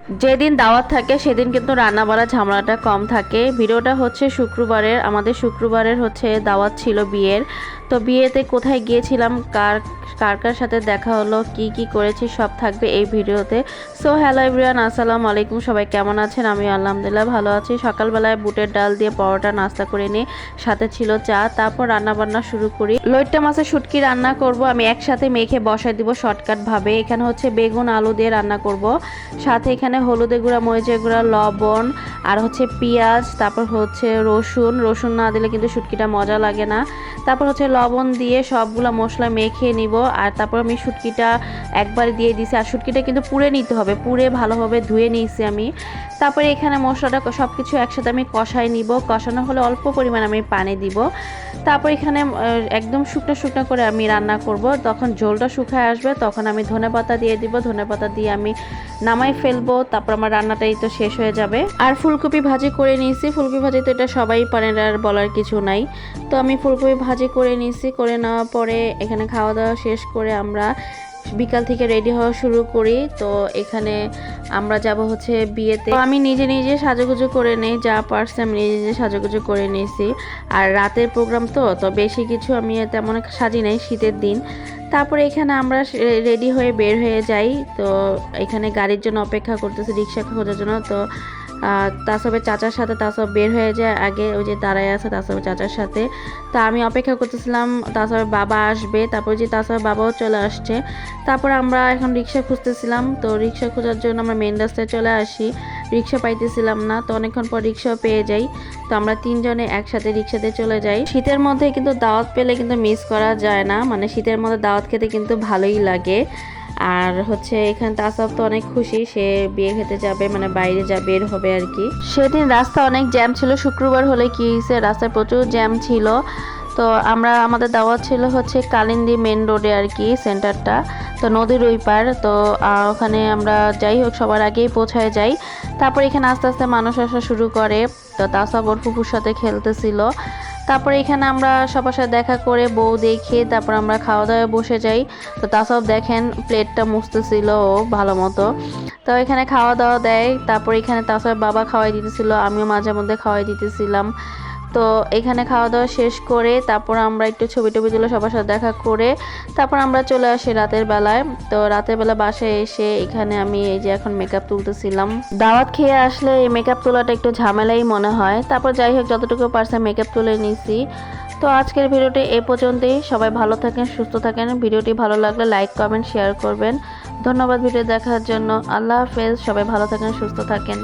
যেদিন দাওয়াত থাকে সেদিন কিন্তু রান্না বাড়া ঝামেলাটা কম থাকে। ভিডিওটা হচ্ছে শুক্রবারের, আমাদের শুক্রবারের হচ্ছে দাওয়াত ছিল বিয়ের। তো বিয়েতে কোথায় গিয়েছিলাম, কার কার কার সাথে দেখা হলো, কি কি করেছি সব থাকবে এই ভিডিওতে। সো হ্যালো এভরিওয়ান, আসসালামু আলাইকুম। সবাই কেমন আছেন? আমি আলহামদুলিল্লাহ ভালো আছি। সকালবেলায় বুটের ডাল দিয়ে পরোটা নাস্তা করে নিই, সাথে ছিল চা। তারপর রান্না বান্না শুরু করি। লইট্টা মাছের শুটকি রান্না করব আমি, একসাথে মেখে বসাই দিব শর্টকাট ভাবে। এখানে হচ্ছে বেগুন আলু দিয়ে রান্না করব, সাথে এখানে হলুদে গুঁড়া, মরিচের গুঁড়া, লবণ আর হচ্ছে পেঁয়াজ, তারপর হচ্ছে রসুন না দিলে কিন্তু শুটকিটা মজা লাগে না। তারপর হচ্ছে লবণ দিয়ে সবগুলা মশলা মেখে নিব। আর তারপর আমি শুটকিটা একবারে দিয়ে দিছি। আর শুটকিটা কিন্তু পুড়ে নিতে হবে, পুড়ে ভালোভাবে ধুয়ে নিয়েছি আমি। তারপরে এখানে মশলাটা সব কিছু একসাথে আমি কষাই নিব। কষানো হলে অল্প পরিমাণ আমি পানি দিব। তারপর এখানে একদম শুকনো শুকনো করে আমি রান্না করব। তখন ঝোলটা শুকায় আসবে, তখন আমি ধনেপাতা দিয়ে দিব। ধনেপাতা দিয়ে আমি নামাই ফেলবো। তারপর আমার রান্নাটাই তো শেষ হয়ে যাবে। আর ফুলকপি ভাজি করে নিয়েছি। ফুলকপি ভাজি তো এটা সবাই পারেন, আর বলার কিছু নাই। তো আমি ফুলকপি ভাজি করে নিয়েছি। করে নেওয়ার পরে এখানে খাওয়া দাওয়া শেষ করে আমরা বিকাল থেকে রেডি হওয়া শুরু করি। তো এখানে আমরা যাব হচ্ছে বিয়েতে। তো আমি নিজে নিজে সাজুগুজু করে নেই, যা পারছি আমি নিজে নিজে সাজুগুজু করে নিয়েছি। আর রাতের প্রোগ্রাম তো বেশি কিছু আমি তেমন সাজি নাই, শীতের দিন। তারপরে এখানে আমরা রেডি হয়ে বের হয়ে যাই। তো এখানে গাড়ির জন্য অপেক্ষা করতেছি, রিক্সা খোঁজার জন্য। তো তাসবের চাচার সাথে তাসব বের হয়ে যায় আগে, ওই যে দাঁড়ায় আছে তাসবের চাচার সাথে। তা আমি অপেক্ষা করতেছিলাম তাসবের বাবা আসবে। তারপর যে তাসবের বাবাও চলে আসছে। তারপর আমরা এখন রিক্সা খুঁজতেছিলাম। তো রিক্সা খোঁজার জন্য আমরা মেন রাস্তায় চলে আসি। রিক্সা পাইতেছিলাম না, তো অনেকক্ষণ পর রিক্সাও পেয়ে যাই। তো আমরা তিনজনে একসাথে রিক্সাতে চলে যাই। শীতের মধ্যে কিন্তু দাওয়াত পেলে কিন্তু মিস করা যায় না, মানে শীতের মধ্যে দাওয়াত খেতে কিন্তু ভালোই লাগে। আর হচ্ছে এখানে তাসব তো অনেক খুশি, সে বিয়ে খেতে যাবে, মানে বাইরে যা বের হবে আর কি। সেদিন রাস্তা অনেক জ্যাম ছিল, শুক্রবার হলে কি হয়েছে রাস্তায় প্রচুর জ্যাম ছিল। তো আমাদের দাওয়াত ছিল হচ্ছে কালিন্দী মেন রোডে আর কি, সেন্টারটা তো নদীর ওই পার। তো ওখানে আমরা যাই হোক সবার আগেই পৌঁছায় যাই। তারপর এখানে আস্তে আস্তে মানুষ আসা শুরু করে। তো তাসব ওর ফুফুর সাথে খেলতেছিল। তারপরে এখানে আমরা সবার সাথে দেখা করে বউ দেখে তারপর আমরা খাওয়া দাওয়ায় বসে যাই। তো তাসব দেখেন প্লেটটা মুছতেছিল ও ভালো মতো। তো এখানে খাওয়া দাওয়া দেয়। তারপর এখানে তাসবের বাবা খাওয়াই দিতেছিল, আমিও মাঝে মধ্যে খাওয়াই দিতেছিলাম। তো এখানে খাওয়া দাওয়া শেষ করে তারপর আমরা একটু ছবি টবি তুলে সবার সাথে দেখা করে তারপর আমরা চলে আসি রাতের বেলায়। তো রাতের বেলা বাসায় এসে এখানে আমি এই যে এখন মেকআপ তুলতেছিলাম। দাওয়াত খেয়ে আসলে এই মেকআপ তোলাটা একটু ঝামেলাই মনে হয়। তারপর যাই হোক যতটুকু পারছে মেকআপ তুলে নিয়েছি। তো আজকের ভিডিওটি এ পর্যন্তই। সবাই ভালো থাকেন, সুস্থ থাকেন। ভিডিওটি ভালো লাগলে লাইক কমেন্ট শেয়ার করবেন। ধন্যবাদ ভিডিও দেখার জন্য। আল্লাহ হাফেজ। সবাই ভালো থাকেন, সুস্থ থাকেন।